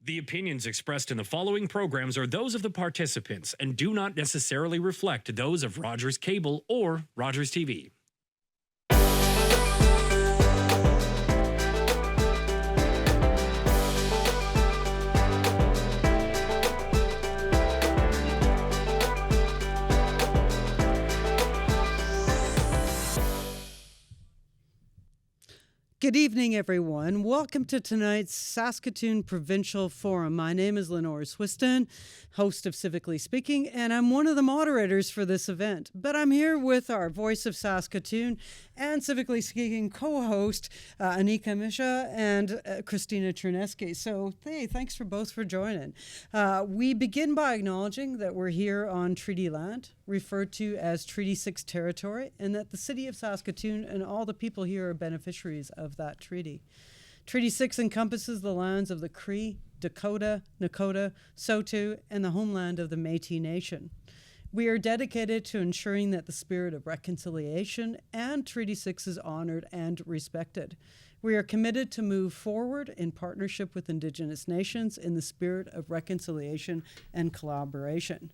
The opinions expressed in the following programs are those of the participants and do not necessarily reflect those of Rogers Cable or Rogers TV. Good evening, everyone. Welcome to tonight's Saskatoon Provincial Forum. My name is Lenore Swiston, host of Civically Speaking, and I'm one of the moderators for this event. But I'm here with our Voice of Saskatoon and Civically Speaking co-host, Anika Misha and Christina Cherneski. So, hey, thanks for both for joining. We begin by acknowledging that we're here on treaty land, referred to as Treaty 6 territory, and that the city of Saskatoon and all the people here are beneficiaries of that treaty. Treaty 6 encompasses the lands of the Cree, Dakota, Nakota, Saulteaux, and the homeland of the Métis Nation. We are dedicated to ensuring that the spirit of reconciliation and Treaty 6 is honored and respected. We are committed to move forward in partnership with Indigenous nations in the spirit of reconciliation and collaboration.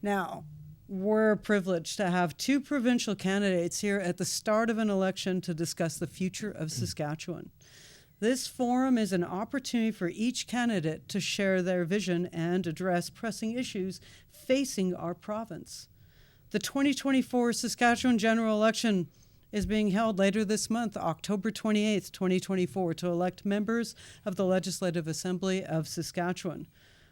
Now, we're privileged to have two provincial candidates here at the start of an election to discuss the future of Saskatchewan. This forum is an opportunity for each candidate to share their vision and address pressing issues facing our province. The 2024 Saskatchewan general election is being held later this month, October 28th, 2024, to elect members of the Legislative Assembly of Saskatchewan.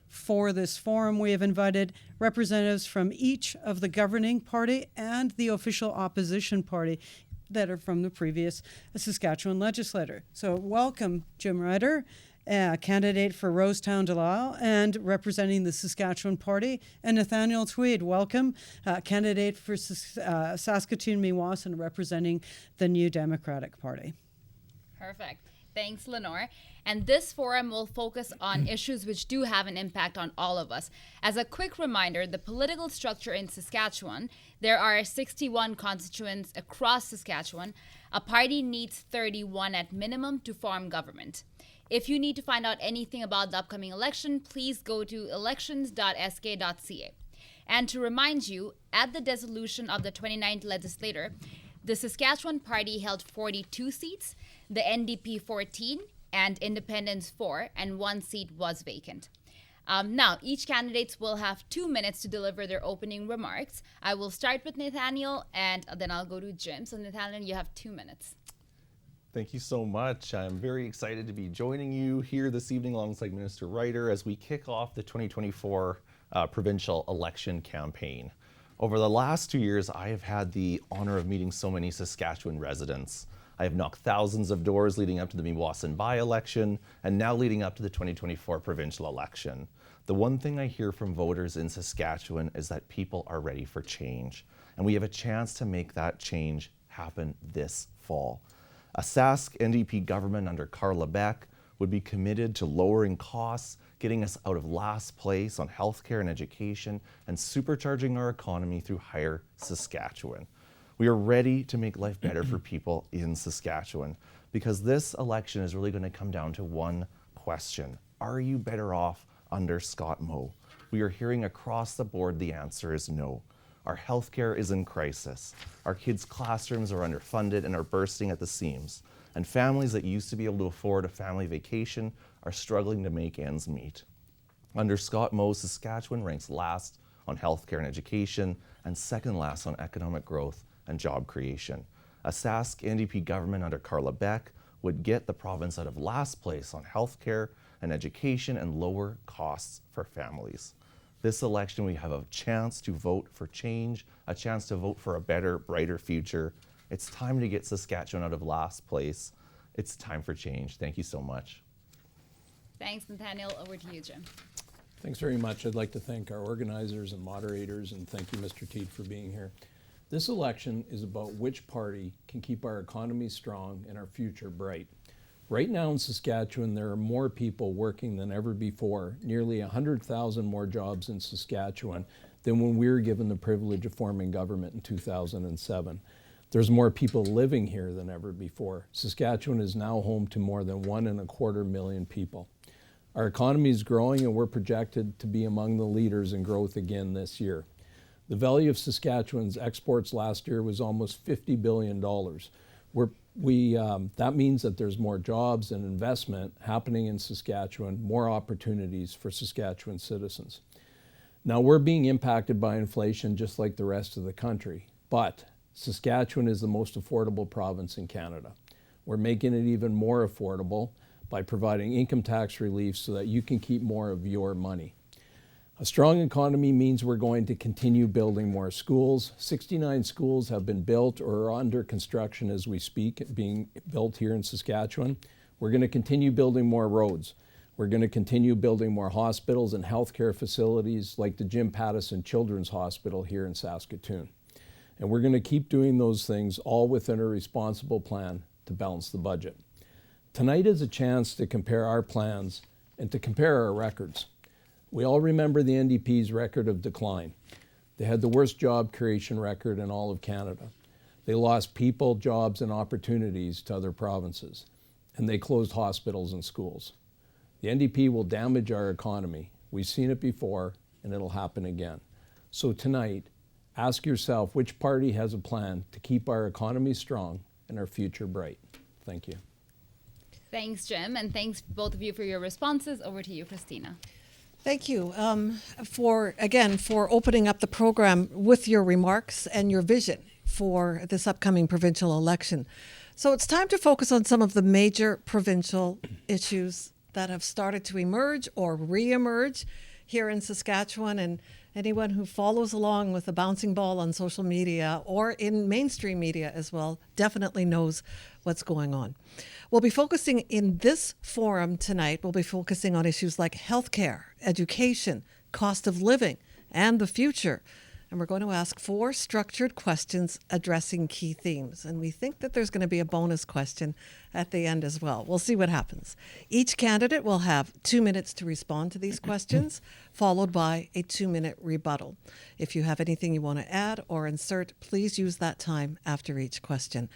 For this forum, we have invited representatives from each of the governing party and the official opposition party that are from the previous Saskatchewan legislature. So welcome, Jim Ryder, candidate for Rosetown Delisle and representing the Saskatchewan Party, and Nathaniel Tweed, welcome, candidate for Saskatoon Meewasin, representing the New Democratic Party. Perfect. Thanks, Lenore. And this forum will focus on issues which do have an impact on all of us. As a quick reminder, the political structure in Saskatchewan, there are 61 constituents across Saskatchewan. A party needs 31 at minimum to form government. If you need to find out anything about the upcoming election, please go to elections.sk.ca. And to remind you, at the dissolution of the 29th legislature, the Saskatchewan Party held 42 seats, the NDP 14, and Independents 4, and 1 seat was vacant. Now, each candidate will have 2 minutes to deliver their opening remarks. I will start with Nathaniel, and then I'll go to Jim. So, Nathaniel, you have 2 minutes. Thank you so much. I'm very excited to be joining you here this evening alongside Minister Ryder as we kick off the 2024 provincial election campaign. Over the last 2 years, I have had the honor of meeting so many Saskatchewan residents. I have knocked thousands of doors leading up to the Meewasin by-election and now leading up to the 2024 provincial election. The one thing I hear from voters in Saskatchewan is that people are ready for change, and we have a chance to make that change happen this fall. A Sask NDP government under Carla Beck would be committed to lowering costs, getting us out of last place on healthcare and education, and supercharging our economy through Higher Saskatchewan. We are ready to make life better for people in Saskatchewan because this election is really going to come down to one question. Are you better off under Scott Moe? We are hearing across the board the answer is no. Our healthcare is in crisis. Our kids' classrooms are underfunded and are bursting at the seams. And families that used to be able to afford a family vacation are struggling to make ends meet. Under Scott Moe, Saskatchewan ranks last on healthcare and education and second last on economic growth and job creation. A Sask NDP government under Carla Beck would get the province out of last place on healthcare and education and lower costs for families. This election, we have a chance to vote for change, a chance to vote for a better, brighter future. It's time to get Saskatchewan out of last place. It's time for change. Thank you so much. Thanks, Nathaniel. Over to you, Jim. Thanks very much. I'd like to thank our organizers and moderators, and thank you, Mr. Teed, for being here. This election is about which party can keep our economy strong and our future bright. Right now in Saskatchewan, there are more people working than ever before, nearly 100,000 more jobs in Saskatchewan than when we were given the privilege of forming government in 2007. There's more people living here than ever before. Saskatchewan is now home to more than 1.25 million people. Our economy is growing and we're projected to be among the leaders in growth again this year. The value of Saskatchewan's exports last year was almost $50 billion. That means that there's more jobs and investment happening in Saskatchewan, more opportunities for Saskatchewan citizens. Now, we're being impacted by inflation just like the rest of the country, but Saskatchewan is the most affordable province in Canada. We're making it even more affordable by providing income tax relief so that you can keep more of your money. A strong economy means we're going to continue building more schools. 69 schools have been built or are under construction as we speak, being built here in Saskatchewan. We're going to continue building more roads. We're going to continue building more hospitals and healthcare facilities like the Jim Pattison Children's Hospital here in Saskatoon. And we're going to keep doing those things all within a responsible plan to balance the budget. Tonight is a chance to compare our plans and to compare our records. We all remember the NDP's record of decline. They had the worst job creation record in all of Canada. They lost people, jobs, and opportunities to other provinces, and they closed hospitals and schools. The NDP will damage our economy. We've seen it before, and it'll happen again. So tonight, ask yourself which party has a plan to keep our economy strong and our future bright. Thank you. Thanks, Jim, and thanks both of you for your responses. Over to you, Christina. Thank you for opening up the program with your remarks and your vision for this upcoming provincial election. So it's time to focus on some of the major provincial issues that have started to emerge or re-emerge here in Saskatchewan, and anyone who follows along with the bouncing ball on social media or in mainstream media as well definitely knows what's going on. We'll be focusing in this forum tonight, we'll be focusing on issues like healthcare, education, cost of living, and the future. And we're going to ask 4 structured questions addressing key themes. And we think that there's going to be a bonus question at the end as well. We'll see what happens. Each candidate will have 2 minutes to respond to these questions, followed by a 2-minute rebuttal. If you have anything you want to add or insert, please use that time after each question.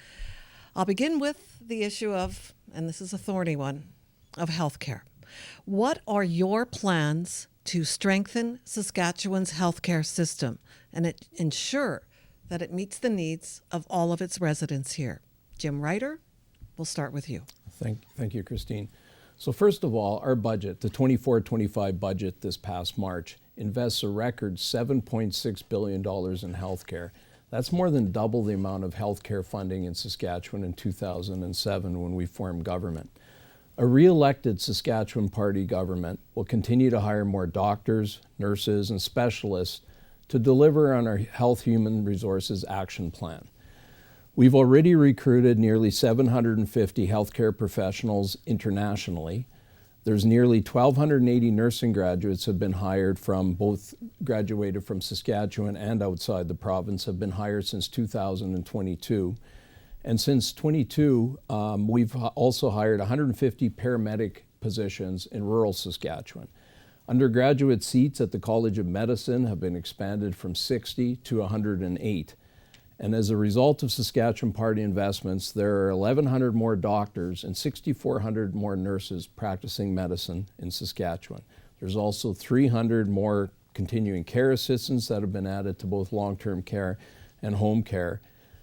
I'll begin with the issue of, and this is a thorny one, of healthcare. What are your plans to strengthen Saskatchewan's healthcare system and ensure that it meets the needs of all of its residents here? Jim Ryder, we'll start with you. Thank you, Christine. So first of all, our budget, the 24-25 budget this past March, invests a record $7.6 billion in healthcare. That's more than double the amount of healthcare funding in Saskatchewan in 2007 when we formed government. A re-elected Saskatchewan Party government will continue to hire more doctors, nurses, and specialists to deliver on our Health Human Resources Action Plan. We've already recruited nearly 750 healthcare professionals internationally. There's nearly 1,280 nursing graduates have been hired from both graduated from Saskatchewan and outside the province, have been hired since 2022. And since 22, we've also hired 150 paramedic positions in rural Saskatchewan. Undergraduate seats at the College of Medicine have been expanded from 60 to 108. And as a result of Saskatchewan Party investments, there are 1,100 more doctors and 6,400 more nurses practicing medicine in Saskatchewan. There's also 300 more continuing care assistants that have been added to both long-term care and home care.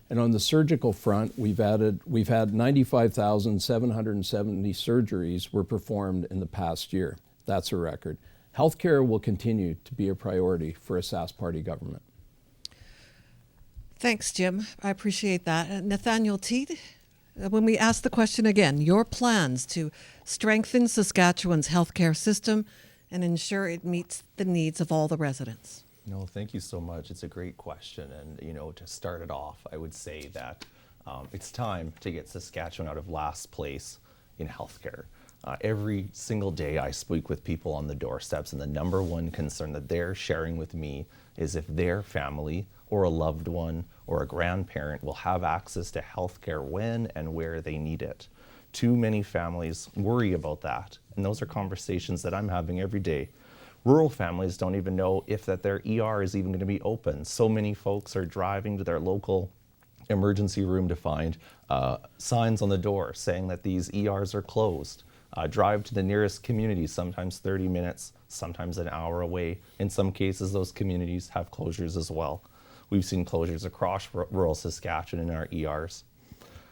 And on the surgical front, we've had 95,770 surgeries were performed in the past year. That's a record. Healthcare will continue to be a priority for a Sask Party government. Thanks, Jim. I appreciate that. Nathaniel Teed, when we ask the question again, your plans to strengthen Saskatchewan's healthcare system and ensure it meets the needs of all the residents. No, thank you so much. It's a great question. And, to start it off, I would say that it's time to get Saskatchewan out of last place in healthcare. Every single day I speak with people on the doorsteps, and the number one concern that they're sharing with me is if their family or a loved one or a grandparent will have access to healthcare when and where they need it. Too many families worry about that, and those are conversations that I'm having every day. Rural families don't even know if that their ER is even going to be open. So many folks are driving to their local emergency room to find signs on the door saying that these ERs are closed. drive to the nearest community, sometimes 30 minutes, sometimes an hour away. In some cases, those communities have closures as well. We've seen closures across rural Saskatchewan in our ERs.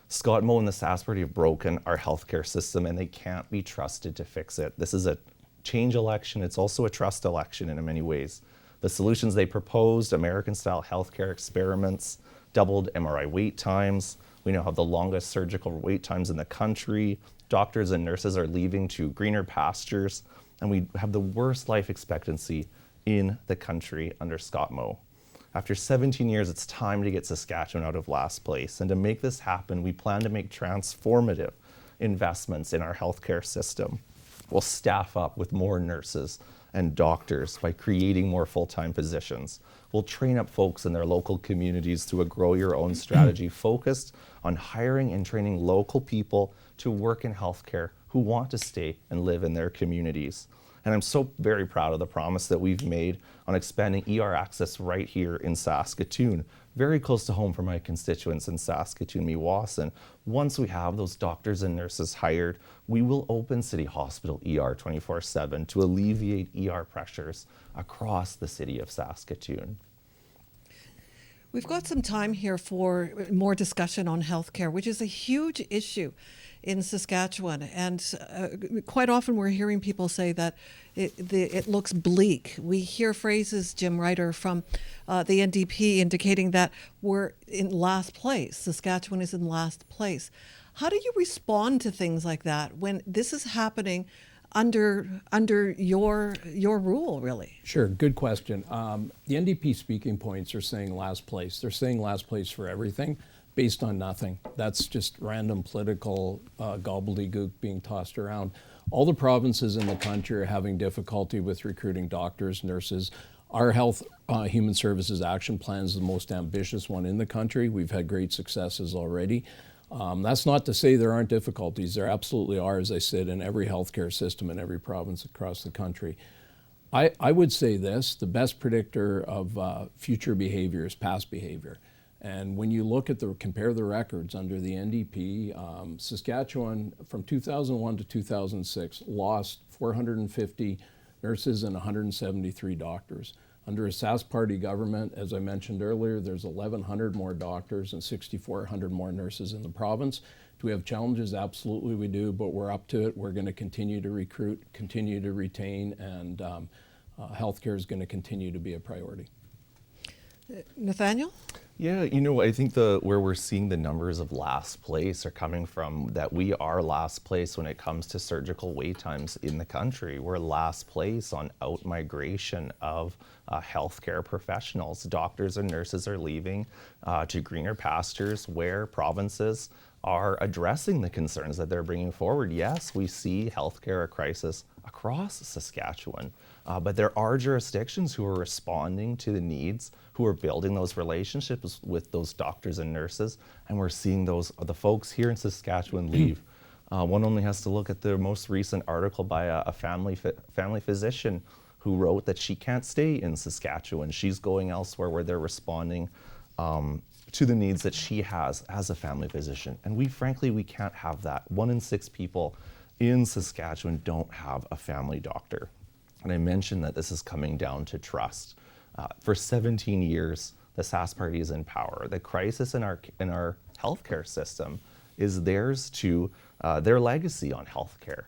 Scott Moe and the Sask Party have broken our healthcare system, and they can't be trusted to fix it. This is a change election. It's also a trust election in many ways. The solutions they proposed, American-style healthcare experiments, doubled MRI wait times. We now have the longest surgical wait times in the country. Doctors and nurses are leaving to greener pastures, and we have the worst life expectancy in the country under Scott Moe. After 17 years, it's time to get Saskatchewan out of last place. And to make this happen, we plan to make transformative investments in our healthcare system. We'll staff up with more nurses and doctors by creating more full-time positions. We'll train up folks in their local communities through a Grow Your Own strategy focused on hiring and training local people to work in healthcare who want to stay and live in their communities. And I'm so very proud of the promise that we've made on expanding ER access right here in Saskatoon, very close to home for my constituents in Saskatoon, Meewasin. Once we have those doctors and nurses hired, we will open City Hospital ER 24/7 to alleviate ER pressures across the city of Saskatoon. We've got some time here for more discussion on healthcare, which is a huge issue in Saskatchewan. And quite often we're hearing people say that it looks bleak. We hear phrases, Jim Ryder, from the NDP indicating that we're in last place. Saskatchewan is in last place. How do you respond to things like that when this is happening under your rule, really? Sure, good question. The NDP speaking points are saying last place. They're saying last place for everything based on nothing. That's just random political gobbledygook being tossed around. All the provinces in the country are having difficulty with recruiting doctors, nurses. Our Health Human Services Action Plan is the most ambitious one in the country. We've had great successes already. That's not to say there aren't difficulties. There absolutely are, as I said, in every healthcare system in every province across the country. I would say this, the best predictor of future behavior is past behavior. And when you look at compare the records under the NDP, Saskatchewan from 2001 to 2006 lost 450 nurses and 173 doctors. Under a Sask Party government, as I mentioned earlier, there's 1,100 more doctors and 6,400 more nurses in the province. Do we have challenges? Absolutely we do, but we're up to it. We're going to continue to recruit, continue to retain, and healthcare is going to continue to be a priority. Nathaniel? Yeah, I think where we're seeing the numbers of last place are coming from that we are last place when it comes to surgical wait times in the country. We're last place on out-migration of healthcare professionals. Doctors and nurses are leaving to greener pastures where provinces are addressing the concerns that they're bringing forward. Yes, we see healthcare crisis across Saskatchewan, but there are jurisdictions who are responding to the needs, who are building those relationships with those doctors and nurses, and we're seeing the folks here in Saskatchewan leave. One only has to look at the most recent article by a family physician who wrote that she can't stay in Saskatchewan. She's going elsewhere where they're responding to the needs that she has as a family physician. And we can't have that. 1 in 6 people in Saskatchewan don't have a family doctor. And I mentioned that this is coming down to trust. For 17 years, the Sask Party is in power. The crisis in our healthcare system is theirs to their legacy on healthcare.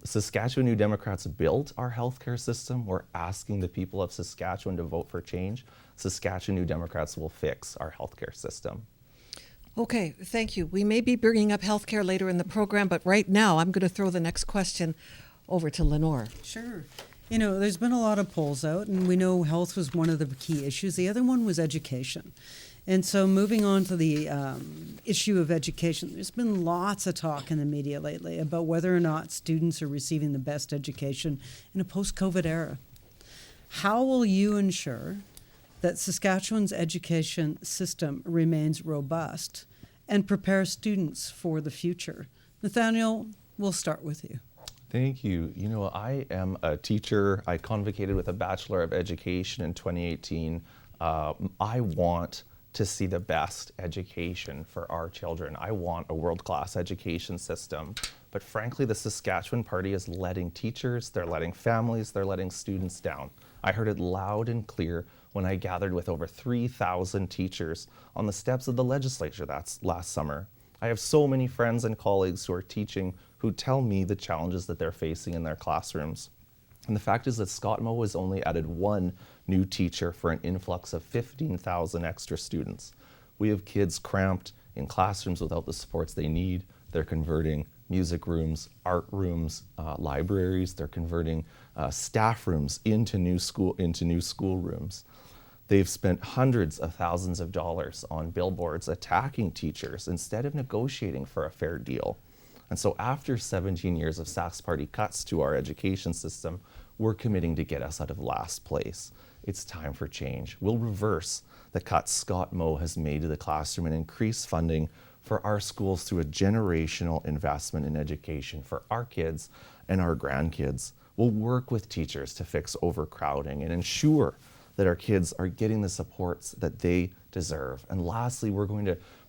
Saskatchewan New Democrats built our healthcare system. We're asking the people of Saskatchewan to vote for change. Saskatchewan New Democrats will fix our healthcare system. Okay, thank you. We may be bringing up healthcare later in the program, but right now I'm going to throw the next question over to Lenore. Sure. There's been a lot of polls out, and we know health was one of the key issues. The other one was education. And so moving on to the issue of education, there's been lots of talk in the media lately about whether or not students are receiving the best education in a post-COVID era. How will you ensure that Saskatchewan's education system remains robust and prepare students for the future? Nathaniel, we'll start with you. Thank you. I am a teacher. I convocated with a Bachelor of Education in 2018. I want to see the best education for our children. I want a world-class education system But frankly, the Saskatchewan Party is letting teachers, they're letting families, they're letting students down. I heard it loud and clear when I gathered with over 3,000 teachers on the steps of the legislature that's last summer. I have so many friends and colleagues who are teaching who tell me the challenges that they're facing in their classrooms. And the fact is that Scott Moe has only added one new teacher for an influx of 15,000 extra students. We have kids cramped in classrooms without the supports they need. They're converting music rooms, art rooms, libraries. They're converting staff rooms into new school rooms. They've spent hundreds of thousands of dollars on billboards attacking teachers instead of negotiating for a fair deal. And so after 17 years of Sask Party cuts to our education system, we're committing to get us out of last place. It's time for change. We'll reverse the cuts Scott Moe has made to the classroom and increase funding for our schools through a generational investment in education for our kids and our grandkids. We'll work with teachers to fix overcrowding and ensure that our kids are getting the supports that they deserve. And lastly,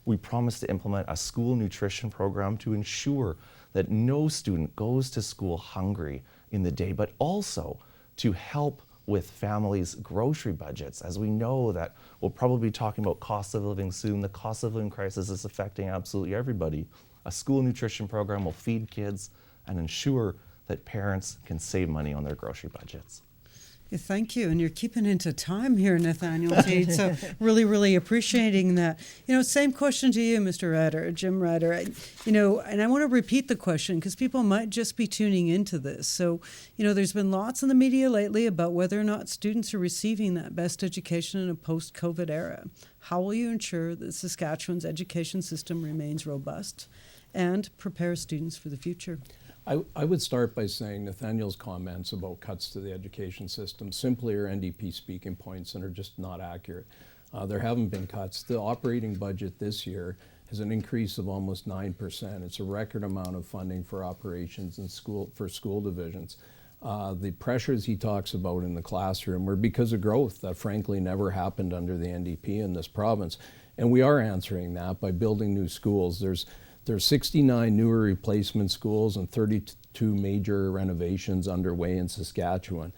we promise to implement a school nutrition program to ensure that no student goes to school hungry in the day, but also to help with families' grocery budgets. As we know that we'll probably be talking about cost of living soon, the cost of living crisis is affecting absolutely everybody. A school nutrition program will feed kids and ensure that parents can save money on their grocery budgets. Yeah, thank you. And you're keeping into time here, Nathaniel Tate. So really, really appreciating that. Same question to you, Mr. Ryder, Jim Ryder. And I want to repeat the question because people might just be tuning into this. So, there's been lots in the media lately about whether or not students are receiving that best education in a post-COVID era. How will you ensure that Saskatchewan's education system remains robust and prepares students for the future? I would start by saying Nathaniel's comments about cuts to the education system simply are NDP speaking points and are just not accurate. There haven't been cuts. The operating budget this year has an increase of almost 9%. It's a record amount of funding for operations and for school divisions. The pressures he talks about in the classroom were because of growth that frankly never happened under the NDP in this province. And we are answering that by building new schools. There's 69 newer replacement schools and 32 major renovations underway in Saskatchewan.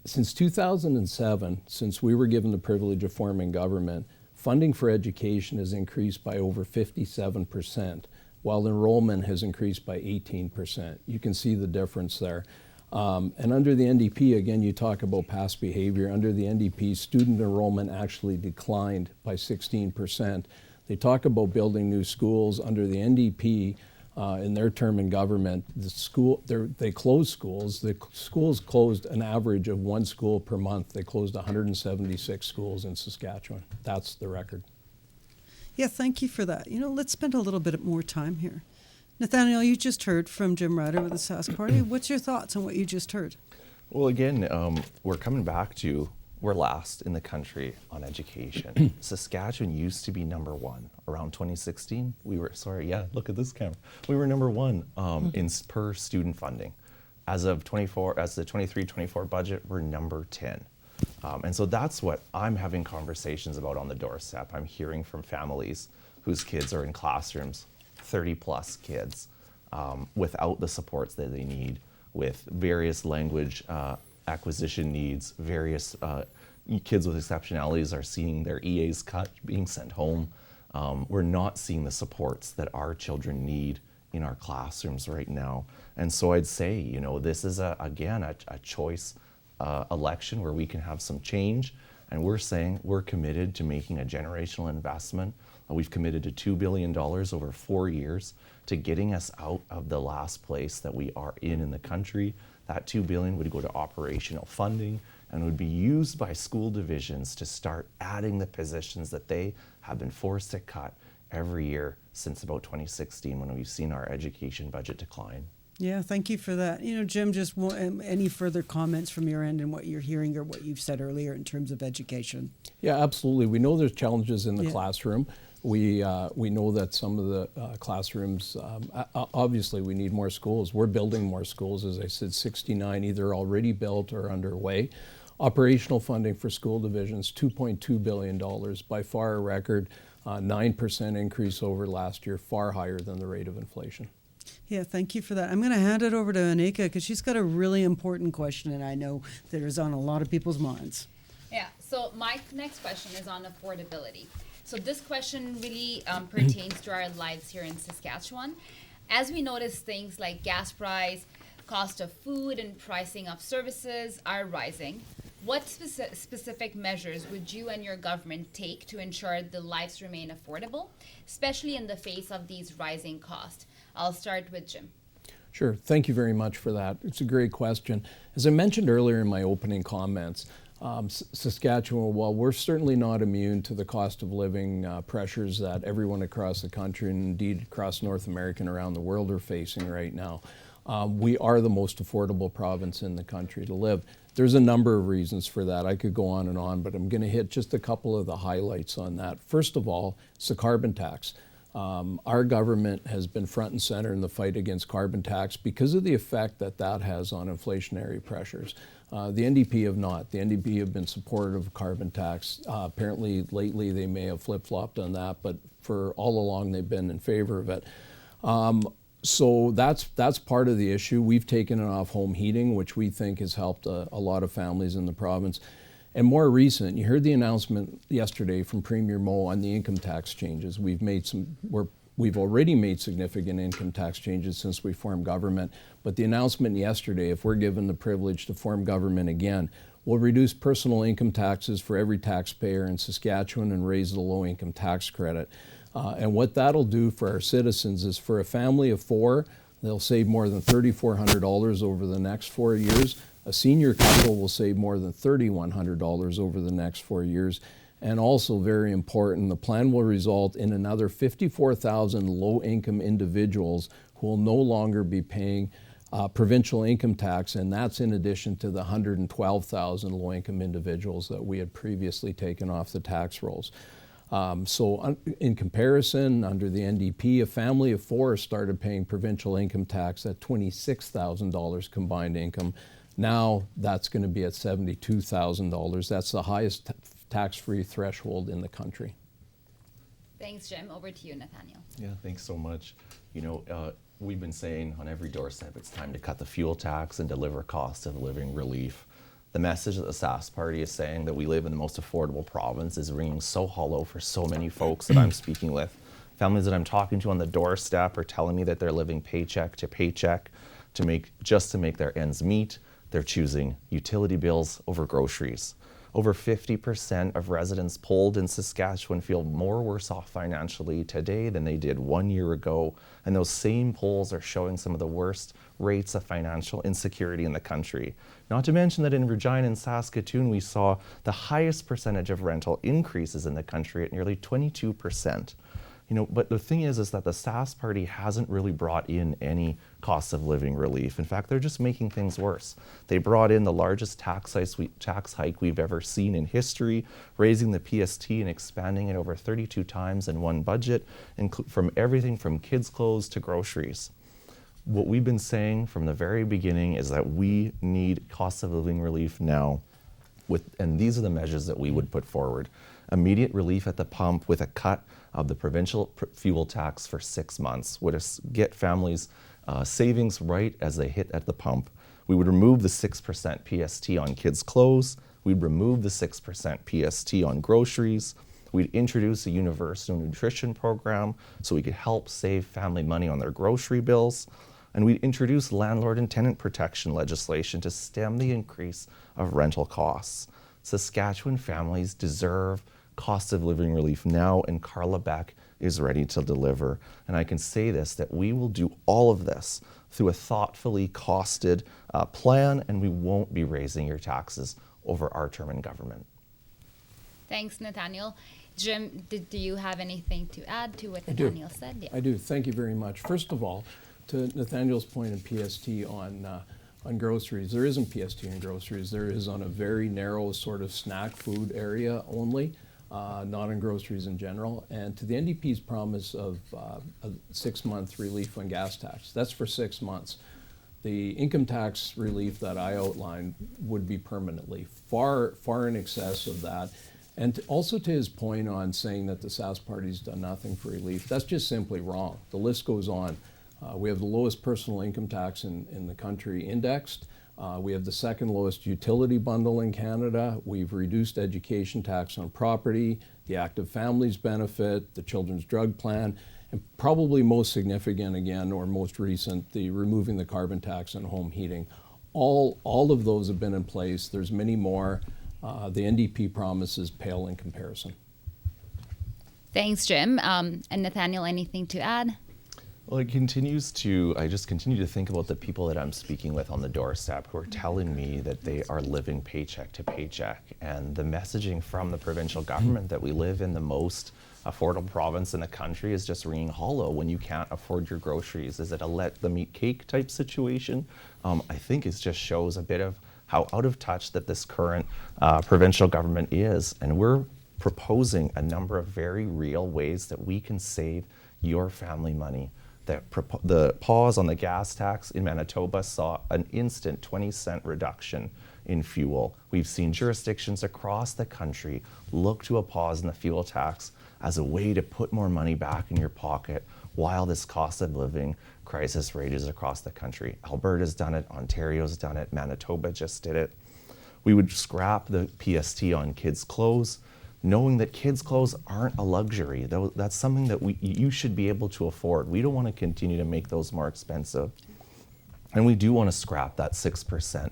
Since 2007, since we were given the privilege of forming government, funding for education has increased by over 57%, while enrollment has increased by 18%. You can see the difference there. And under the NDP, again, you talk about past behavior. Under the NDP, student enrollment actually declined by 16%. They talk about building new schools. Under the NDP, in their term in government, they closed schools. The schools closed an average of one school per month. They closed 176 schools in Saskatchewan. That's the record. Yeah, thank you for that. Let's spend a little bit more time here. Nathaniel, you just heard from Jim Ryder with the Sask Party. What's your thoughts on what you just heard? Well, again, we're coming back to we're last in the country on education. Saskatchewan used to be number one. Around 2016, look at this camera. We were number one in per student funding. As the 23-24 budget, we're number 10. And so that's what I'm having conversations about on the doorstep. I'm hearing from families whose kids are in classrooms, 30 plus kids, without the supports that they need, with various language acquisition needs, various kids with exceptionalities are seeing their EAs cut, being sent home. We're not seeing the supports that our children need in our classrooms right now. And so I'd say, this is again a choice election where we can have some change. And we're saying we're committed to making a generational investment. We've committed to $2 billion over 4 years to getting us out of the last place that we are in the country. That $2 billion would go to operational funding and would be used by school divisions to start adding the positions that they have been forced to cut every year since about 2016 when we've seen our education budget decline. Yeah, thank you for that. Jim, just any further comments from your end and what you're hearing or what you've said earlier in terms of education? Yeah, absolutely. We know there's challenges in the classroom. We know that some of the classrooms, obviously we need more schools. We're building more schools, as I said, 69 either already built or underway. Operational funding for school divisions, $2.2 billion, by far a record, 9% increase over last year, far higher than the rate of inflation. Yeah, thank you for that. I'm going to hand it over to Anika because she's got a really important question, and I know that is on a lot of people's minds. Yeah, so my next question is on affordability. So this question really pertains to our lives here in Saskatchewan. As we notice things like gas price, cost of food, and pricing of services are rising, what specific measures would you and your government take to ensure the lives remain affordable, especially in the face of these rising costs? I'll start with Jim. Sure. Thank you very much for that. It's a great question. As I mentioned earlier in my opening comments, Saskatchewan, while we're certainly not immune to the cost of living pressures that everyone across the country and indeed across North America and around the world are facing right now, we are the most affordable province in the country to live. There's a number of reasons for that. I could go on, but I'm going to hit just a couple of the highlights on that. First of all, it's the carbon tax. Our government has been front and center in the fight against carbon tax because of the effect that that has on inflationary pressures. The NDP have not. The NDP have been supportive of carbon tax. Apparently, lately they may have flip-flopped on that, but for all along they've been in favor of it. So that's part of the issue. We've taken it off home heating, which we think has helped a lot of families in the province. And more recent, you heard the announcement yesterday from Premier Moe on the income tax changes. We've already made significant income tax changes since we formed government, but the announcement yesterday, if we're given the privilege to form government again, will reduce personal income taxes for every taxpayer in Saskatchewan and raise the low income tax credit. And what that'll do for our citizens is for a family of four, they'll save more than $3,400 over the next 4 years. A senior couple will save more than $3,100 over the next 4 years. And also very important, the plan will result in another 54,000 low-income individuals who will no longer be paying provincial income tax, and that's in addition to the 112,000 low-income individuals that we had previously taken off the tax rolls. So in comparison, under the NDP, a family of four started paying provincial income tax at $26,000 combined income. Now that's going to be at $72,000. That's the highest tax-free threshold in the country. Thanks, Jim. Over to you, Nathaniel. Yeah, thanks so much. You know, we've been saying on every doorstep it's time to cut the fuel tax and deliver cost of living relief. The message that the Sask Party is saying that we live in the most affordable province is ringing so hollow for so many folks that I'm speaking with. Families that I'm talking to on the doorstep are telling me that they're living paycheck to paycheck to make their ends meet. They're choosing utility bills over groceries. Over 50% of residents polled in Saskatchewan feel more worse off financially today than they did 1 year ago. And those same polls are showing some of the worst rates of financial insecurity in the country. Not to mention that in Regina and Saskatoon, we saw the highest percentage of rental increases in the country at nearly 22%. You know, but the thing is that the Sask Party hasn't really brought in any cost of living relief. In fact, they're just making things worse. They brought in the largest tax hike we've ever seen in history, raising the PST and expanding it over 32 times in one budget, from everything from kids' clothes to groceries. What we've been saying from the very beginning is that we need cost of living relief now, and these are the measures that we would put forward. Immediate relief at the pump with a cut of the provincial fuel tax for 6 months would get families savings right as they hit at the pump. We would remove the 6% PST on kids' clothes. We'd remove the 6% PST on groceries. We'd introduce a universal nutrition program so we could help save family money on their grocery bills. And we'd introduce landlord and tenant protection legislation to stem the increase of rental costs. Saskatchewan families deserve cost of living relief now, and Carla Beck is ready to deliver. And I can say this, that we will do all of this through a thoughtfully costed plan, and we won't be raising your taxes over our term in government. Thanks, Nathaniel. Jim, do you have anything to add to what Nathaniel said? Yeah. I do. Thank you very much. First of all, to Nathaniel's point in PST on groceries, there isn't PST on groceries. There is on a very narrow sort of snack food area only, not on groceries in general. And to the NDP's promise of a 6-month relief on gas tax, that's for 6 months. The income tax relief that I outlined would be permanently, far in excess of that. And also to his point on saying that the Sask Party's done nothing for relief, that's just simply wrong. The list goes on. We have the lowest personal income tax in the country indexed. We have the second lowest utility bundle in Canada. We've reduced education tax on property, the active families benefit, the children's drug plan, and probably most significant again, or most recent, the removing the carbon tax on home heating. All of those have been in place. There's many more. The NDP promises pale in comparison. Thanks, Jim. And Nathaniel, anything to add? Well, I just continue to think about the people that I'm speaking with on the doorstep who are telling me that they are living paycheck to paycheck. And the messaging from the provincial government that we live in the most affordable province in the country is just ringing hollow when you can't afford your groceries. Is it a let them eat cake type situation? I think it just shows a bit of how out of touch that this current provincial government is. And we're proposing a number of very real ways that we can save your family money. The pause on the gas tax in Manitoba saw an instant 20-cent reduction in fuel. We've seen jurisdictions across the country look to a pause in the fuel tax as a way to put more money back in your pocket while this cost of living crisis rages across the country. Alberta's done it, Ontario's done it, Manitoba just did it. We would scrap the PST on kids' clothes, knowing that kids' clothes aren't a luxury. That's something that you should be able to afford. We don't want to continue to make those more expensive. And we do want to scrap that 6%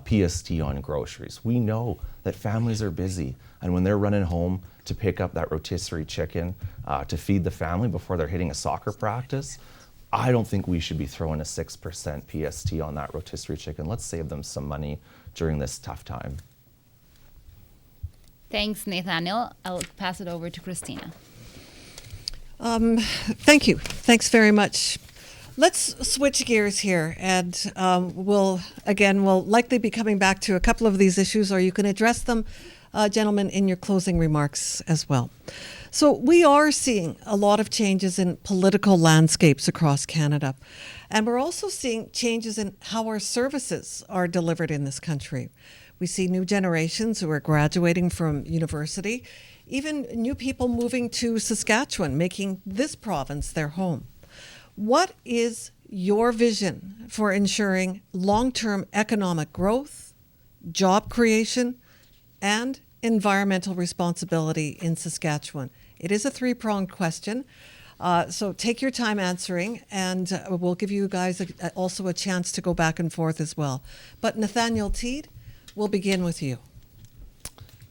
PST on groceries. We know that families are busy, and when they're running home to pick up that rotisserie chicken to feed the family before they're hitting a soccer practice, I don't think we should be throwing a 6% PST on that rotisserie chicken. Let's save them some money during this tough time. Thanks, Nathaniel. I'll pass it over to Christina. Thank you. Thanks very much. Let's switch gears here, and we'll likely be coming back to a couple of these issues, or you can address them, gentlemen, in your closing remarks as well. So we are seeing a lot of changes in political landscapes across Canada, and we're also seeing changes in how our services are delivered in this country. We see new generations who are graduating from university, even new people moving to Saskatchewan, making this province their home. What is your vision for ensuring long-term economic growth, job creation, and environmental responsibility in Saskatchewan? It is a three-pronged question, so take your time answering, and we'll give you guys also a chance to go back and forth as well. But Nathaniel Teed, we'll begin with you.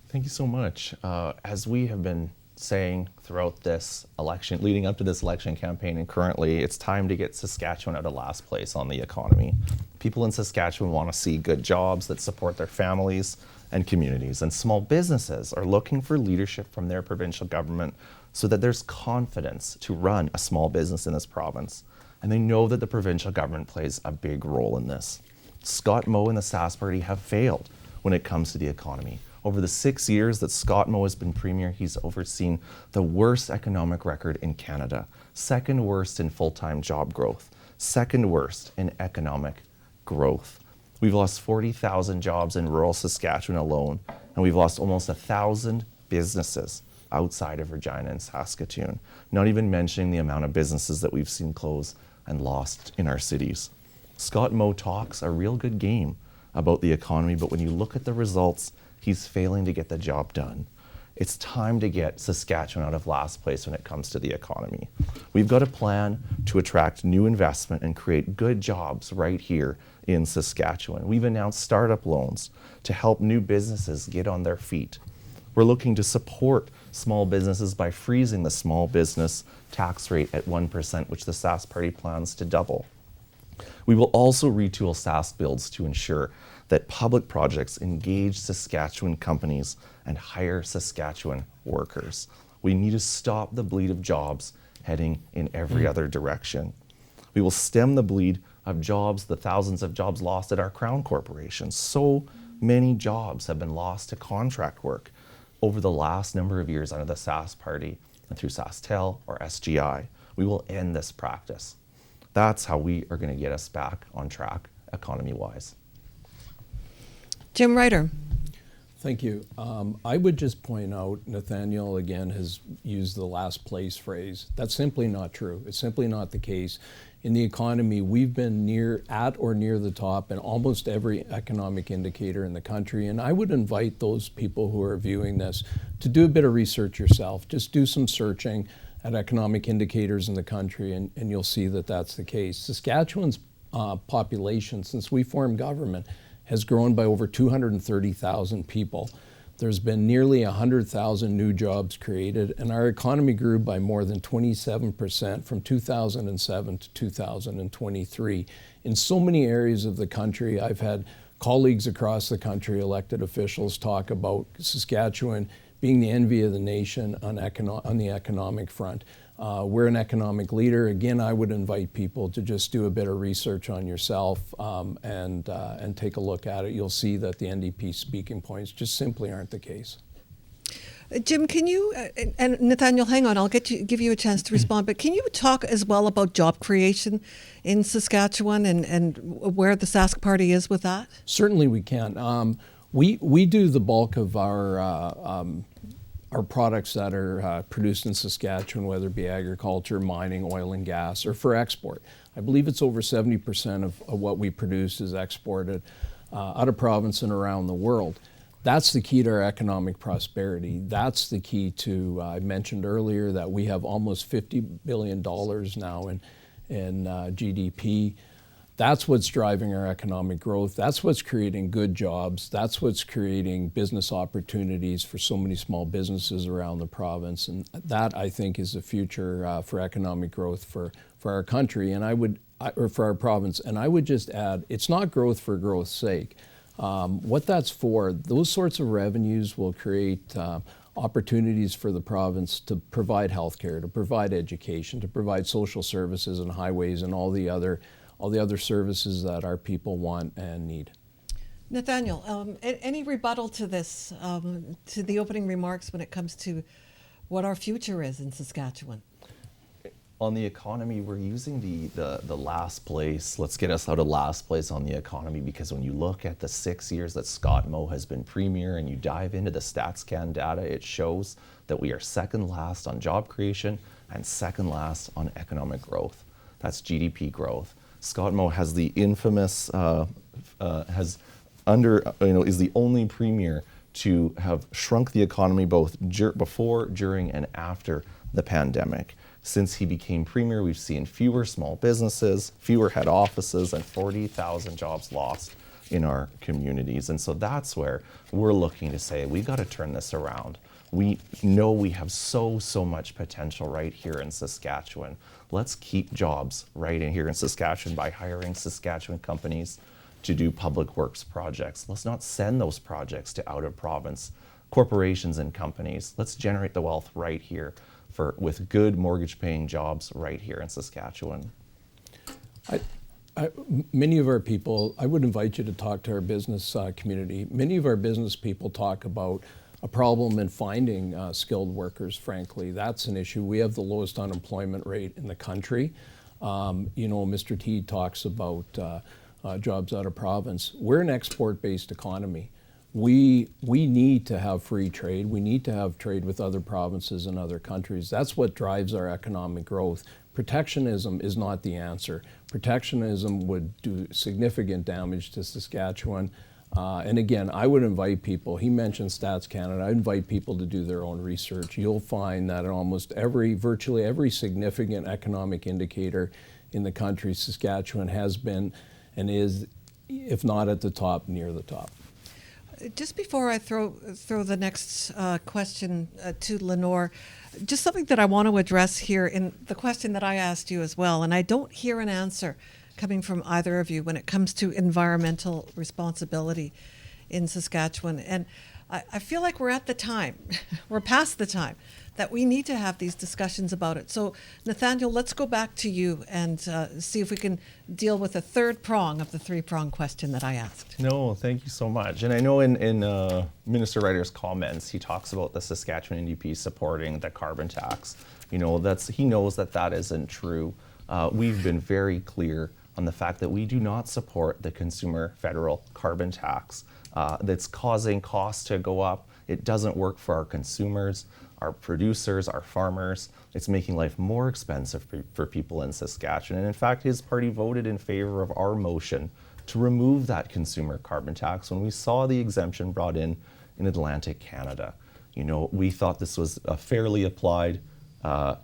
Thank you so much. As we have been saying throughout this election, leading up to this election campaign and currently, it's time to get Saskatchewan out of last place on the economy. People in Saskatchewan want to see good jobs that support their families and communities, and small businesses are looking for leadership from their provincial government so that there's confidence to run a small business in this province. And they know that the provincial government plays a big role in this. Scott Moe and the Sask Party have failed when it comes to the economy. Over the 6 years that Scott Moe has been Premier, he's overseen the worst economic record in Canada, second worst in full-time job growth, second worst in economic growth. We've lost 40,000 jobs in rural Saskatchewan alone, and we've lost almost 1,000 businesses outside of Regina and Saskatoon, not even mentioning the amount of businesses that we've seen close and lost in our cities. Scott Moe talks a real good game about the economy, but when you look at the results, he's failing to get the job done. It's time to get Saskatchewan out of last place when it comes to the economy. We've got a plan to attract new investment and create good jobs right here in Saskatchewan. We've announced startup loans to help new businesses get on their feet. We're looking to support small businesses by freezing the small business tax rate at 1%, which the Sask Party plans to double. We will also retool Sask Builds to ensure that public projects engage Saskatchewan companies and hire Saskatchewan workers. We need to stop the bleed of jobs heading in every other direction. We will stem the bleed of jobs, the thousands of jobs lost at our Crown Corporation. So many jobs have been lost to contract work over the last number of years under the Sask Party and through SaskTel or SGI. We will end this practice. That's how we are going to get us back on track economy-wise. Jim Ryder. Thank you. I would just point out, Nathaniel again has used the last place phrase. That's simply not true. It's simply not the case. in the economy, we've been at or near the top in almost every economic indicator in the country. And I would invite those people who are viewing this to do a bit of research yourself. Just do some searching at economic indicators in the country, and you'll see that that's the case. Saskatchewan's population, since we formed government, has grown by over 230,000 people. There's been nearly 100,000 new jobs created, and our economy grew by more than 27% from 2007 to 2023. In so many areas of the country, I've had colleagues across the country, elected officials, talk about Saskatchewan being the envy of the nation on the economic front. We're an economic leader. Again, I would invite people to just do a bit of research on yourself and take a look at it. You'll see that the NDP speaking points just simply aren't the case. Jim, can you, and Nathaniel, hang on, I'll give you a chance to respond, but can you talk as well about job creation in Saskatchewan and where the Sask Party is with that? Certainly we can. We do the bulk of our products that are produced in Saskatchewan, whether it be agriculture, mining, oil and gas, or for export. I believe it's over 70% of what we produce is exported out of province and around the world. That's the key to our economic prosperity. That's the key to, I mentioned earlier that we have almost $50 billion now in GDP. That's what's driving our economic growth. That's what's creating good jobs. That's what's creating business opportunities for so many small businesses around the province. And that, I think, is the future for economic growth for our country or for our province. And I would just add, it's not growth for growth's sake. What that's for, those sorts of revenues will create opportunities for the province to provide healthcare, to provide education, to provide social services and highways and all the other services that our people want and need. Nathaniel, any rebuttal to this, to the opening remarks when it comes to what our future is in Saskatchewan? On the economy, we're using the last place. Let's get us out of last place on the economy, because when you look at the 6 years that Scott Moe has been premier and you dive into the StatsCan data, it shows that we are second last on job creation and second last on economic growth. That's GDP growth. Scott Moe has the infamous, is the only premier to have shrunk the economy both before, during, and after the pandemic. Since he became premier, we've seen fewer small businesses, fewer head offices, and 40,000 jobs lost in our communities. And so that's where we're looking to say, we got to turn this around. We know we have so much potential right here in Saskatchewan. Let's keep jobs right in here in Saskatchewan by hiring Saskatchewan companies to do public works projects. Let's not send those projects to out of province corporations and companies. Let's generate the wealth right here with good mortgage paying jobs right here in Saskatchewan. Many of our people, I would invite you to talk to our business community. Many of our business people talk about a problem in finding skilled workers, frankly. That's an issue. We have the lowest unemployment rate in the country. Mr. Teed talks about jobs out of province. We're an export-based economy. We need to have free trade. We need to have trade with other provinces and other countries. That's what drives our economic growth. Protectionism is not the answer. Protectionism would do significant damage to Saskatchewan. And again, I would invite people, he mentioned Stats Canada, I invite people to do their own research. You'll find that in virtually every significant economic indicator in the country, Saskatchewan has been and is, if not at the top, near the top. Just before I throw the next question to Lenore, just something that I want to address here in the question that I asked you as well, and I don't hear an answer coming from either of you when it comes to environmental responsibility in Saskatchewan. And I feel like we're at the time, we're past the time, that we need to have these discussions about it. So Nathaniel, let's go back to you and see if we can deal with the third prong of the three-prong question that I asked. No, thank you so much. And I know in Minister Ryder's comments, he talks about the Saskatchewan NDP supporting the carbon tax. He knows that isn't true. We've been very clear on the fact that we do not support the consumer federal carbon tax that's causing costs to go up. It doesn't work for our consumers. our producers, our farmers. It's making life more expensive for people in Saskatchewan. And in fact, his party voted in favor of our motion to remove that consumer carbon tax when we saw the exemption brought in Atlantic Canada. You know, we thought this was a fairly applied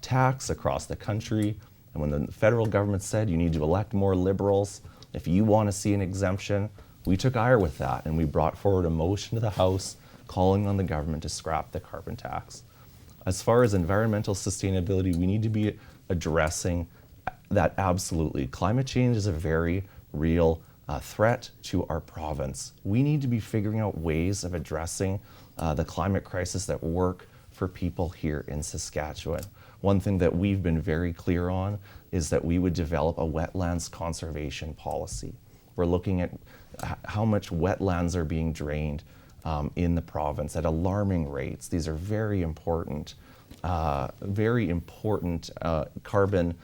tax across the country. And when the federal government said you need to elect more Liberals if you want to see an exemption, we took ire with that and we brought forward a motion to the House calling on the government to scrap the carbon tax. As far as environmental sustainability, we need to be addressing that absolutely. Climate change is a very real threat to our province. We need to be figuring out ways of addressing the climate crisis that work for people here in Saskatchewan. One thing that we've been very clear on is that we would develop a wetlands conservation policy. We're looking at how much wetlands are being drained in the province at alarming rates. These are very important carbon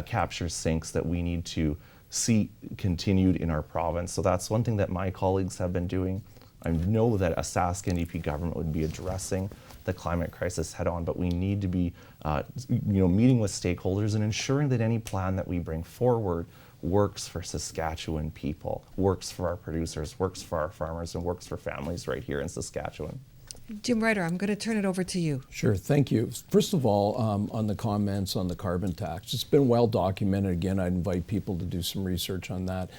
capture sinks that we need to see continued in our province. So that's one thing that my colleagues have been doing. I know that a Sask NDP government would be addressing the climate crisis head on, but we need to be meeting with stakeholders and ensuring that any plan that we bring forward works for Saskatchewan people, works for our producers, works for our farmers, and works for families right here in Saskatchewan. Jim Ryder, I'm going to turn it over to you. Sure, thank you. First of all, on the comments on the carbon tax, it's been well documented. Again, I'd invite people to do some research on that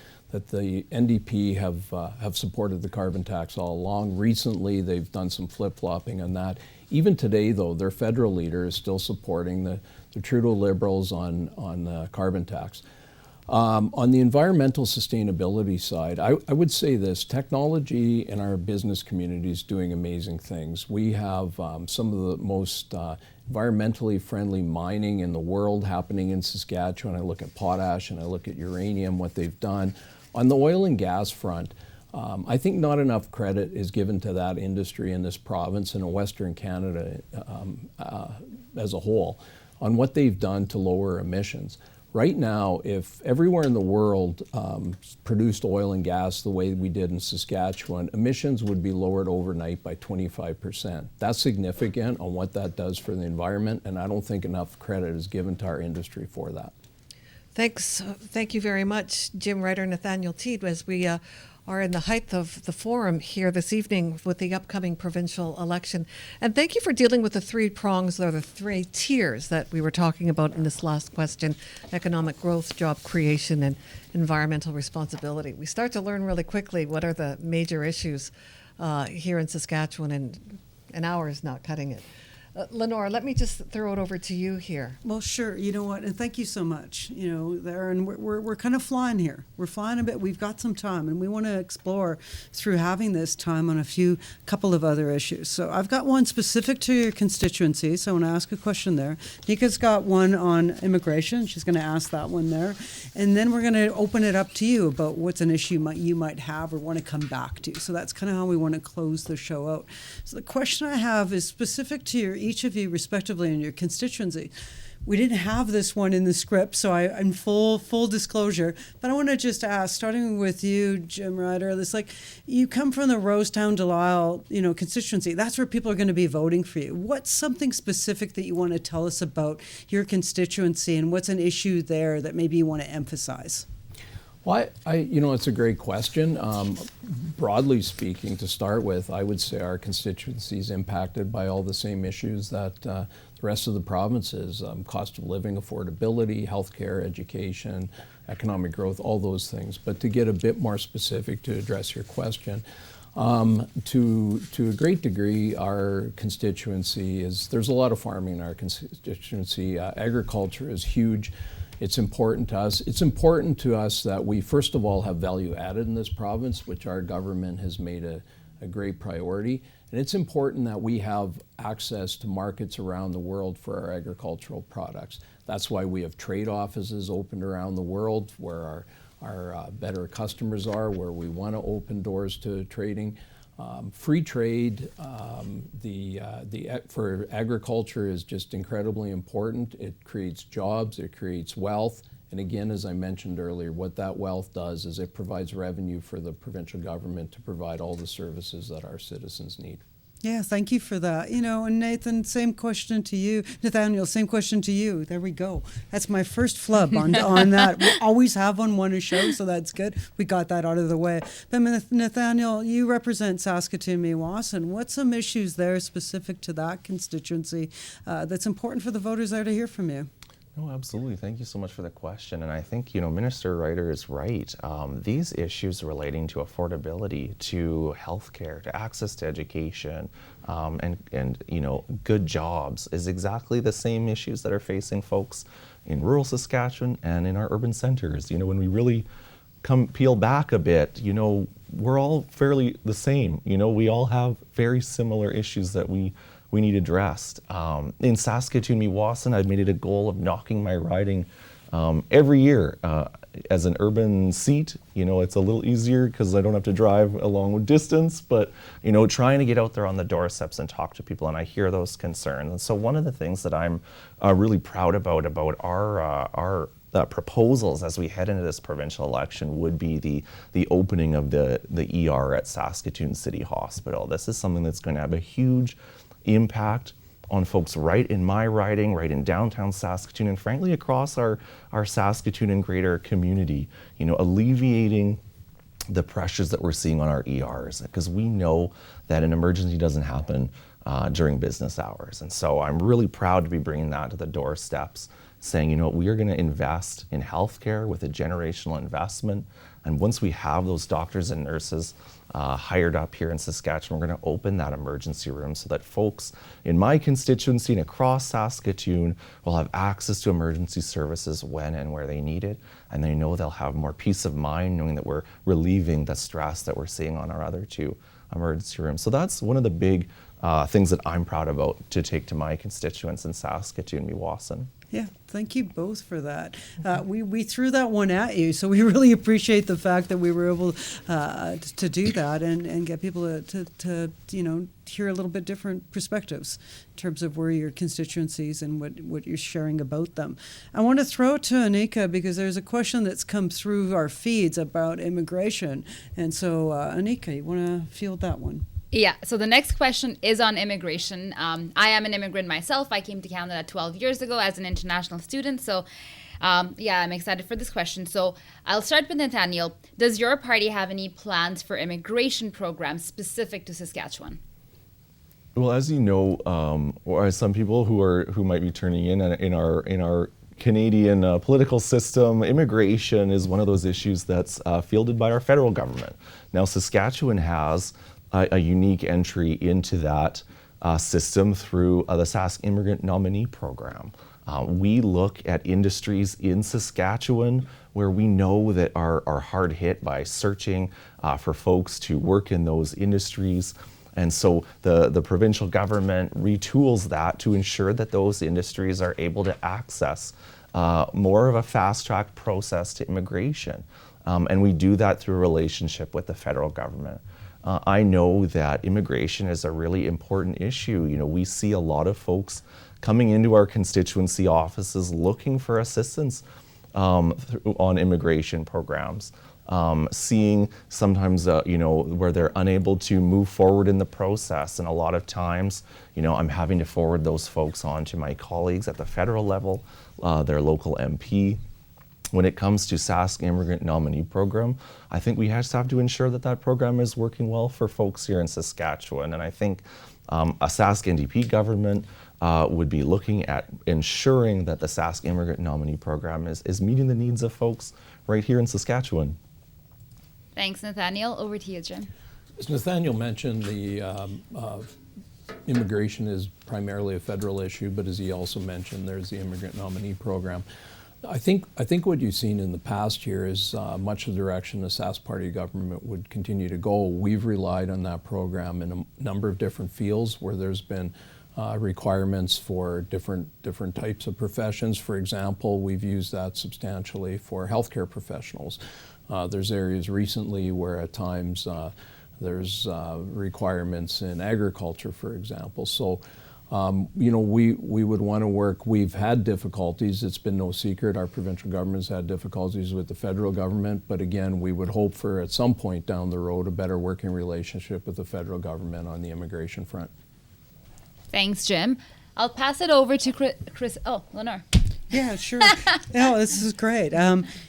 the NDP have supported the carbon tax all along. Recently, they've done some flip-flopping on that. Even today, though, their federal leader is still supporting the Trudeau Liberals on the carbon tax. On the environmental sustainability side, I would say this: technology in our business community is doing amazing things. We have some of the most environmentally friendly mining in the world happening in Saskatchewan. I look at potash and I look at uranium, what they've done. On the oil and gas front, I think not enough credit is given to that industry in this province and in Western Canada as a whole on what they've done to lower emissions. Right now, if everywhere in the world produced oil and gas the way we did in Saskatchewan, emissions would be lowered overnight by 25%. That's significant on what that does for the environment, and I don't think enough credit is given to our industry for that. Thanks. Thank you very much, Jim Ryder, Nathaniel Teed, as we are in the height of the forum here this evening with the upcoming provincial election. And thank you for dealing with the three prongs, or the three tiers that we were talking about in this last question: economic growth, job creation, and environmental responsibility. We start to learn really quickly what are the major issues here in Saskatchewan, and an hour is not cutting it. Lenore, let me just throw it over to you here. Well, sure. You know what? And thank you so much. You know, there, and we're kind of flying here. We're flying a bit. We've got some time, and we want to explore through having this time on couple of other issues. So I've got one specific to your constituency. So I want to ask a question there. Nika's got one on immigration. She's going to ask that one there, and then we're going to open it up to you about what's an issue you might have or want to come back to. So that's kind of how we want to close the show out. So the question I have is specific to each of you respectively in your constituency. We didn't have this one in the script, so I'm full disclosure. But I want to just ask, starting with you, Jim Ryder, it's like you come from the Rosetown Delisle, constituency. That's where people are going to be voting for you. What's something specific that you want to tell us about your constituency, and what's an issue there that maybe you want to emphasize? Well, it's a great question. Broadly speaking, to start with, I would say our constituency is impacted by all the same issues that the rest of the province is: cost of living, affordability, healthcare, education, economic growth, all those things. But to get a bit more specific to address your question, to a great degree, our constituency there's a lot of farming in our constituency. Agriculture is huge. It's important to us. It's important to us that we, first of all, have value added in this province, which our government has made a great priority. And it's important that we have access to markets around the world for our agricultural products. That's why we have trade offices opened around the world where our better customers are, where we want to open doors to trading. Free trade for agriculture is just incredibly important. It creates jobs, it creates wealth, and again, as I mentioned earlier, what that wealth does is it provides revenue for the provincial government to provide all the services that our citizens need. Yeah, thank you for that. And Nathan, same question to you. Nathaniel, same question to you. There we go. That's my first flub on that. We always have one a show, so that's good. We got that out of the way. But Nathaniel, you represent Saskatoon-Meewasin. What's some issues there specific to that constituency that's important for the voters there to hear from you? No, absolutely. Thank you so much for the question. And I think, Minister Ryder is right. These issues relating to affordability, to healthcare, to access to education, and good jobs is exactly the same issues that are facing folks in rural Saskatchewan and in our urban centers. When we really peel back a bit, we're all fairly the same. We all have very similar issues that we need addressed. In Saskatoon-Meewasin, I've made it a goal of knocking my riding every year. As an urban seat, it's a little easier because I don't have to drive a long distance, but, trying to get out there on the doorsteps and talk to people, and I hear those concerns. And so one of the things that I'm really proud about our proposals as we head into this provincial election would be the opening of the ER at Saskatoon City Hospital. This is something that's going to have a huge impact on folks right in my riding, right in downtown Saskatoon, and frankly across our Saskatoon and greater community, alleviating the pressures that we're seeing on our ERs, because we know that an emergency doesn't happen during business hours. And so I'm really proud to be bringing that to the doorsteps, saying, we are going to invest in healthcare with a generational investment. And once we have those doctors and nurses hired up here in Saskatchewan, we're going to open that emergency room so that folks in my constituency and across Saskatoon will have access to emergency services when and where they need it. And they know they'll have more peace of mind knowing that we're relieving the stress that we're seeing on our other two emergency rooms. So that's one of the big things that I'm proud about to take to my constituents in Saskatoon-Meewasin. Yeah, thank you both for that. We threw that one at you, so we really appreciate the fact that we were able to do that and get people to hear a little bit different perspectives in terms of where your constituencies and what you're sharing about them. I want to throw it to Anika because there's a question that's come through our feeds about immigration. And so, Anika, you want to field that one? Yeah, so the next question is on immigration. I am an immigrant myself. I came to Canada 12 years ago as an international student. So, I'm excited for this question. So I'll start with Nathaniel. Does your party have any plans for immigration programs specific to Saskatchewan? Well, as you know, or as some people who might be turning in our Canadian political system, immigration is one of those issues that's fielded by our federal government. Now, Saskatchewan has a unique entry into that system through the Sask Immigrant Nominee Program. We look at industries in Saskatchewan where we know that are hard hit by searching for folks to work in those industries. And so the provincial government retools that to ensure that those industries are able to access more of a fast-track process to immigration. And we do that through a relationship with the federal government. I know that immigration is a really important issue. We see a lot of folks coming into our constituency offices looking for assistance on immigration programs. Seeing sometimes, where they're unable to move forward in the process. And a lot of times, I'm having to forward those folks on to my colleagues at the federal level, their local MP. When it comes to Sask Immigrant Nominee Program, I think we just have to ensure that that program is working well for folks here in Saskatchewan. And I think a Sask NDP government would be looking at ensuring that the Sask Immigrant Nominee Program is meeting the needs of folks right here in Saskatchewan. Thanks, Nathaniel. Over to you, Jim. As Nathaniel mentioned, the immigration is primarily a federal issue, but as he also mentioned, there's the Immigrant Nominee Program. I think what you've seen in the past here is much of the direction the Sask Party government would continue to go. We've relied on that program in a number of different fields where there's been requirements for different types of professions. For example, we've used that substantially for healthcare professionals. There's areas recently where at times there's requirements in agriculture, for example. So We would want to work. We've had difficulties. It's been no secret. Our provincial government's had difficulties with the federal government. But again, we would hope for at some point down the road a better working relationship with the federal government on the immigration front. Thanks, Jim. I'll pass it over to Chris. Oh, Lenore. Yeah, sure. No, this is great.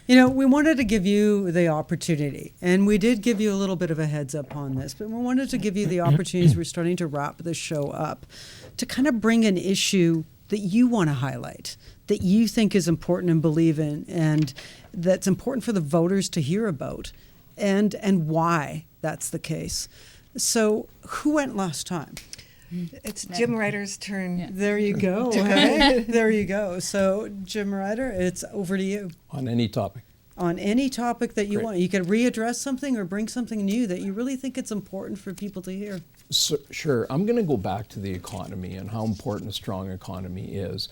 We wanted to give you the opportunity, and we did give you a little bit of a heads up on this, but we wanted to give you the opportunities. We're starting to wrap this show up to kind of bring an issue that you want to highlight, that you think is important and believe in, and that's important for the voters to hear about, and why that's the case. So who went last time? It's Jim Ryder's turn. Yeah. There you go. Hey, there you go. So, Jim Ryder, it's over to you. On any topic. On any topic that you Great. want. You can readdress something or bring something new that you really think it's important for people to hear. So, sure. I'm going to go back to the economy and how important a strong economy is.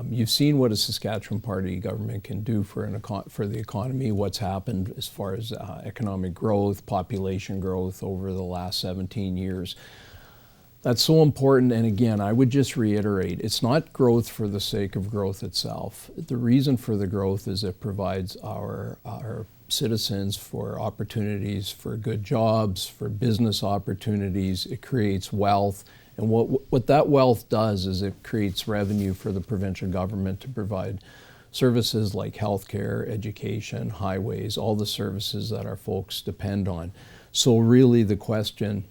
You've seen what a Saskatchewan party government can do for the economy, what's happened as far as economic growth, population growth over the last 17 years. That's so important, and again, I would just reiterate, it's not growth for the sake of growth itself. The reason for the growth is it provides our citizens for opportunities for good jobs, for business opportunities, it creates wealth, and what that wealth does is it creates revenue for the provincial government to provide services like healthcare, education, highways, all the services that our folks depend on. So really the question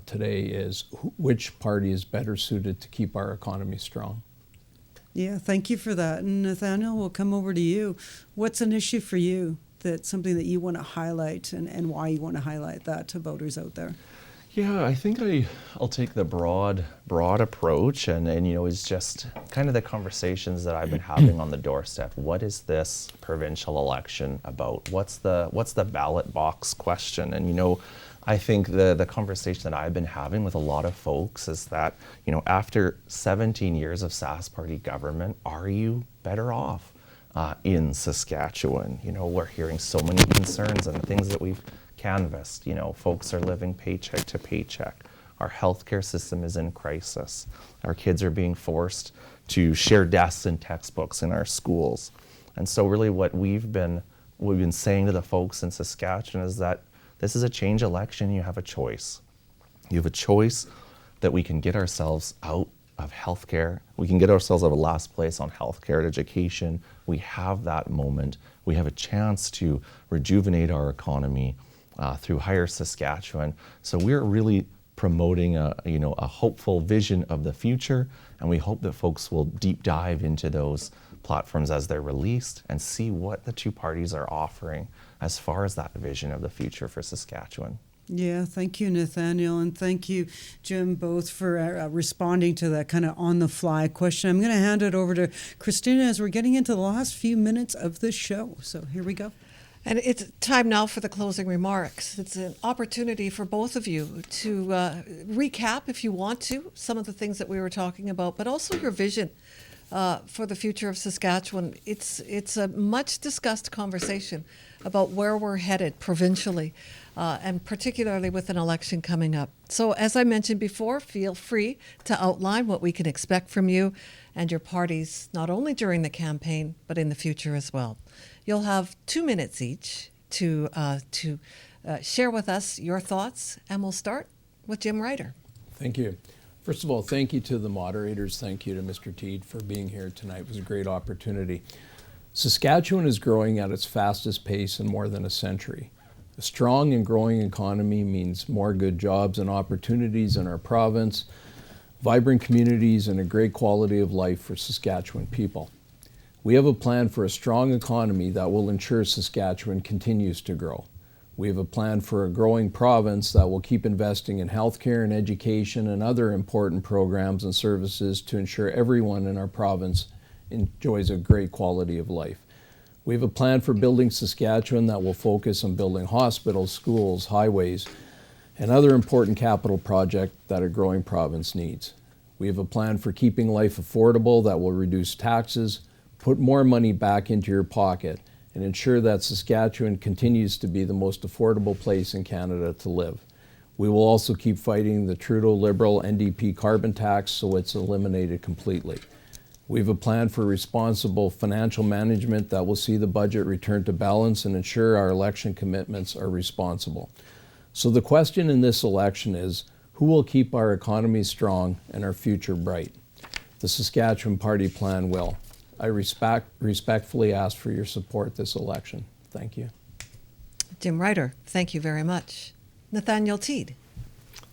today is which party is better suited to keep our economy strong? Yeah, thank you for that. And Nathaniel, we'll come over to you. What's an issue for you that's something that you want to highlight and why you want to highlight that to voters out there? Yeah, I think I'll take the broad approach, and it's just kind of the conversations that I've been having on the doorstep. What is this provincial election about? What's the ballot box question? And I think the conversation that I've been having with a lot of folks is that after 17 years of Sask Party government, are you better off in Saskatchewan? We're hearing so many concerns and things that we've canvassed. Folks are living paycheck to paycheck. Our healthcare system is in crisis. Our kids are being forced to share desks and textbooks in our schools. And so really what we've been saying to the folks in Saskatchewan is that this is a change election. You have a choice. You have a choice that we can get ourselves out of healthcare. We can get ourselves out of last place on healthcare and education. We have that moment. We have a chance to rejuvenate our economy through Higher Saskatchewan. So we're really promoting a hopeful vision of the future, and we hope that folks will deep dive into those platforms as they're released and see what the two parties are offering as far as that vision of the future for Saskatchewan. Yeah, thank you, Nathaniel, and thank you, Jim, both for responding to that kind of on-the-fly question. I'm going to hand it over to Christina as we're getting into the last few minutes of the show. So here we go. And it's time now for the closing remarks. It's an opportunity for both of you to recap, if you want to, some of the things that we were talking about, but also your vision for the future of Saskatchewan. It's a much discussed conversation about where we're headed provincially, and particularly with an election coming up. So as I mentioned before, feel free to outline what we can expect from you and your parties, not only during the campaign, but in the future as well. You'll have 2 minutes each to share with us your thoughts, and we'll start with Jim Ryder. Thank you. First of all, thank you to the moderators. Thank you to Mr. Teed for being here tonight. It was a great opportunity. Saskatchewan is growing at its fastest pace in more than a century. A strong and growing economy means more good jobs and opportunities in our province, vibrant communities, and a great quality of life for Saskatchewan people. We have a plan for a strong economy that will ensure Saskatchewan continues to grow. We have a plan for a growing province that will keep investing in healthcare and education and other important programs and services to ensure everyone in our province enjoys a great quality of life. We have a plan for building Saskatchewan that will focus on building hospitals, schools, highways, and other important capital projects that a growing province needs. We have a plan for keeping life affordable that will reduce taxes, put more money back into your pocket, and ensure that Saskatchewan continues to be the most affordable place in Canada to live. We will also keep fighting the Trudeau Liberal NDP carbon tax so it's eliminated completely. We have a plan for responsible financial management that will see the budget return to balance and ensure our election commitments are responsible. So the question in this election is, who will keep our economy strong and our future bright? The Saskatchewan Party plan will. I respectfully ask for your support this election. Thank you. Jim Ryder, thank you very much. Nathaniel Teed.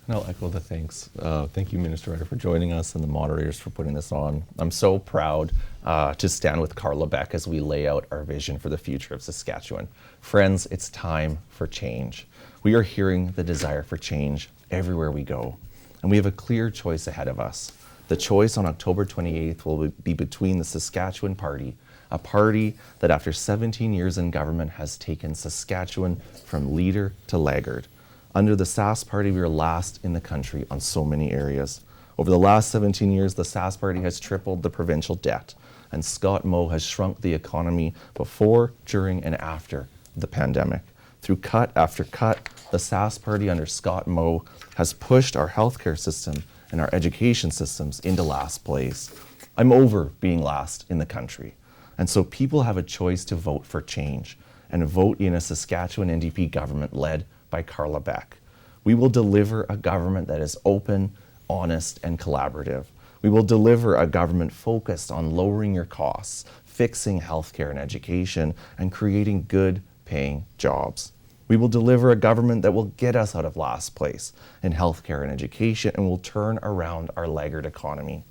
And I'll echo the thanks. Thank you, Minister Ryder, for joining us and the moderators for putting this on. I'm so proud to stand with Carla Beck as we lay out our vision for the future of Saskatchewan. Friends, it's time for change. We are hearing the desire for change everywhere we go, and we have a clear choice ahead of us. The choice on October 28th will be between the Saskatchewan Party, a party that after 17 years in government has taken Saskatchewan from leader to laggard. Under the Sask Party, we are last in the country on so many areas. Over the last 17 years, the Sask Party has tripled the provincial debt, and Scott Moe has shrunk the economy before, during, and after the pandemic. Through cut after cut, the Sask Party under Scott Moe has pushed our healthcare system and our education systems into last place. I'm over being last in the country. And so people have a choice to vote for change and vote in a Saskatchewan NDP government led by Carla Beck. We will deliver a government that is open, honest, and collaborative. We will deliver a government focused on lowering your costs, fixing healthcare and education, and creating good paying jobs. We will deliver a government that will get us out of last place in healthcare and education and will turn around our laggard economy.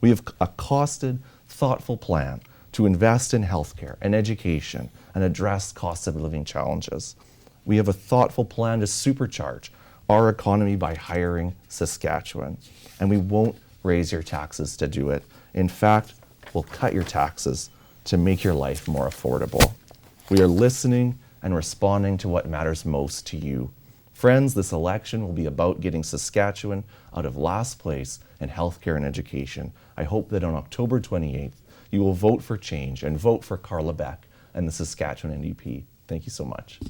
We have a costed, thoughtful plan to invest in healthcare and education and address cost of living challenges. We have a thoughtful plan to supercharge our economy by hiring Saskatchewan, and we won't raise your taxes to do it. In fact, we'll cut your taxes to make your life more affordable. We are listening and responding to what matters most to you. Friends, this election will be about getting Saskatchewan out of last place in healthcare and education. I hope that on October 28th, you will vote for change and vote for Carla Beck and the Saskatchewan NDP. Thank you so much.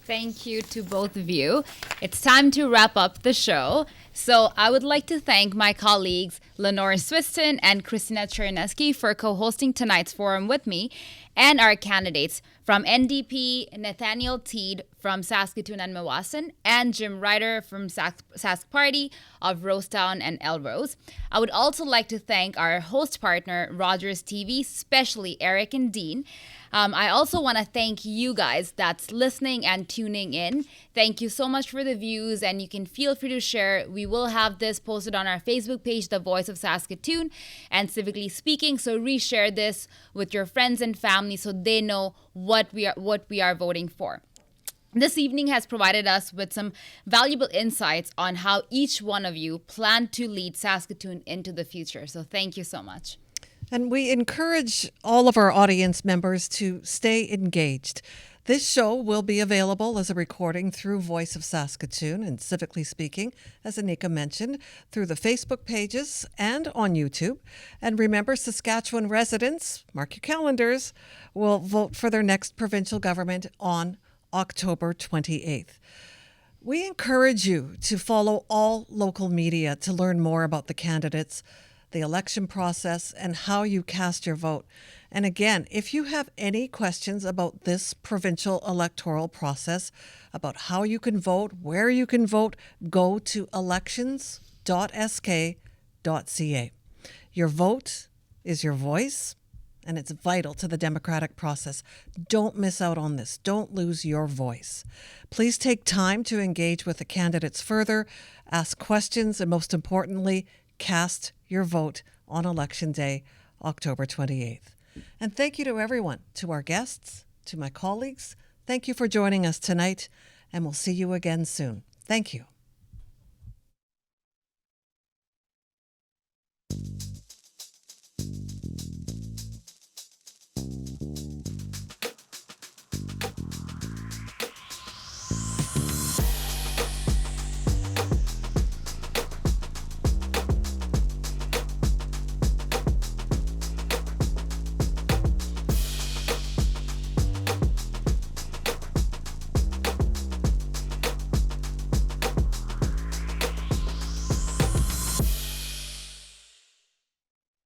Thank you to both of you. It's time to wrap up the show. So I would like to thank my colleagues Lenore Swiston and Christina Cherneski for co-hosting tonight's forum with me, and our candidates from NDP, Nathaniel Teed from Saskatoon and Mewasan, and Jim Ryder from Sask Party of Rosetown and Elrose. I would also like to thank our host partner, Rogers TV, especially Eric and Dean. I also want to thank you guys that's listening and tuning in. Thank you so much for the views, and you can feel free to share. We will have this posted on our Facebook page, The Voice of Saskatoon and Civically Speaking. So reshare this with your friends and family so they know what we are voting for. This evening has provided us with some valuable insights on how each one of you plan to lead Saskatoon into the future. So thank you so much. And we encourage all of our audience members to stay engaged. This show will be available as a recording through Voice of Saskatoon and Civically Speaking, as Anika mentioned, through the Facebook pages and on YouTube. And remember, Saskatchewan residents, mark your calendars, will vote for their next provincial government on October 28th. We encourage you to follow all local media to learn more about the candidates, the election process, and how you cast your vote. And again, if you have any questions about this provincial electoral process, about how you can vote, where you can vote, go to elections.sk.ca. Your vote is your voice, and it's vital to the democratic process. Don't miss out on this. Don't lose your voice. Please take time to engage with the candidates further, ask questions, and most importantly, cast your vote on Election Day, October 28th. And thank you to everyone, to our guests, to my colleagues. Thank you for joining us tonight, and we'll see you again soon. Thank you.